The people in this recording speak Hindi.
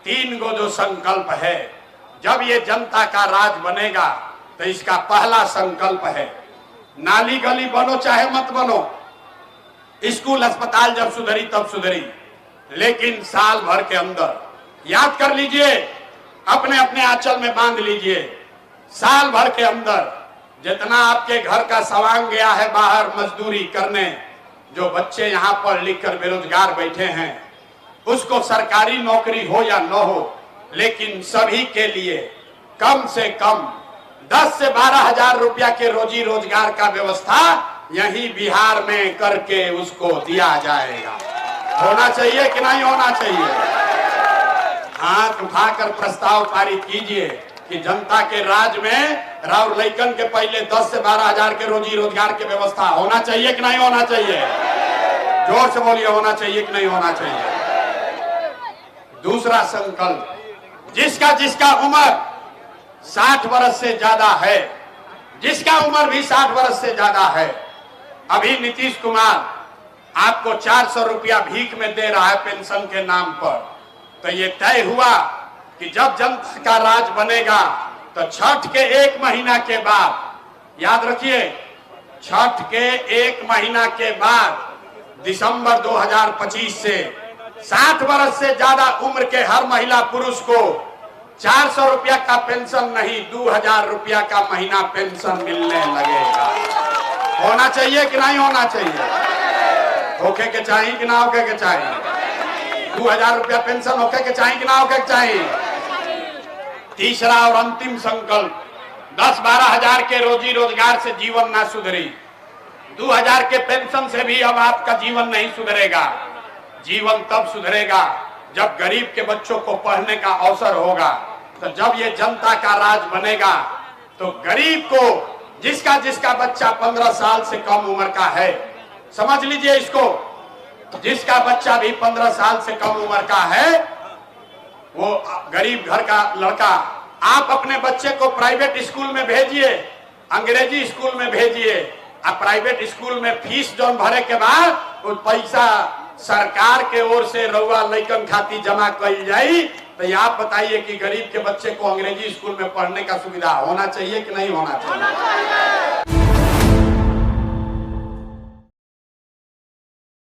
तीन गो जो संकल्प है, जब ये जनता का राज बनेगा तो इसका पहला संकल्प है, नाली गली बनो चाहे मत बनो, स्कूल अस्पताल जब सुधरी तब सुधरी, लेकिन साल भर के अंदर, याद कर लीजिए, अपने अपने आंचल में बांध लीजिए, साल भर के अंदर जितना आपके घर का सवांग गया है बाहर मजदूरी करने, जो बच्चे यहाँ पढ़ लिख कर बेरोजगार बैठे हैं, उसको सरकारी नौकरी हो या न हो, लेकिन सभी के लिए कम से कम 10 से 12 हजार रुपया के रोजी रोजगार का व्यवस्था यही बिहार में करके उसको दिया जाएगा। होना चाहिए कि नहीं होना चाहिए? हाथ उठाकर प्रस्ताव पारित कीजिए कि जनता के राज में राव लैकन के पहले 10 से 12 हजार के रोजी रोजगार की व्यवस्था होना चाहिए कि नहीं होना चाहिए? जोर से बोलिए, होना चाहिए कि नहीं होना चाहिए? दूसरा संकल्प, जिसका जिसका उम्र 60 वर्ष से ज्यादा है, जिसका उम्र भी 60 वर्ष से ज्यादा है, अभी नीतीश कुमार आपको 400 रुपया भीख में दे रहा है पेंशन के नाम पर, तो ये तय हुआ कि जब जनता का राज बनेगा तो छठ के 1 महीना के बाद, याद रखिए, छठ के 1 महीना के बाद दिसंबर 2025 से 60 वर्ष से ज्यादा उम्र के हर महिला पुरुष को 400 रुपया का पेंशन नहीं, 2000 रुपया का महीना पेंशन मिलने लगेगा। होना चाहिए कि नहीं होना चाहिए? होके के चाहिए कि ना होके के चाहिए? 2000 रुपया पेंशन होके के चाहिए कि ना होके के चाहिए? तीसरा और अंतिम संकल्प, 10-12 हजार के रोजी रोजगार से जीवन ना सुधरी, 2000 के पेंशन से भी अब आपका जीवन नहीं सुधरेगा। जीवन तब सुधरेगा जब गरीब के बच्चों को पढ़ने का अवसर होगा। तो जब ये जनता का राज बनेगा तो गरीब को, जिसका जिसका बच्चा 15 साल से कम उम्र का है, समझ लीजिए इसको, जिसका बच्चा भी 15 साल से कम उम्र का है, वो गरीब घर का लड़का, आप अपने बच्चे को प्राइवेट स्कूल में भेजिए, अंग्रेजी स्कूल में भेजिए, आप प्राइवेट स्कूल में फीस जो भरे के बाद वो पैसा सरकार के ओर से रउआ लइकन खाती जमा कल जाई, तो आप बताइए कि गरीब के बच्चे को अंग्रेजी स्कूल में पढ़ने का सुविधा होना चाहिए कि नहीं होना चाहिए?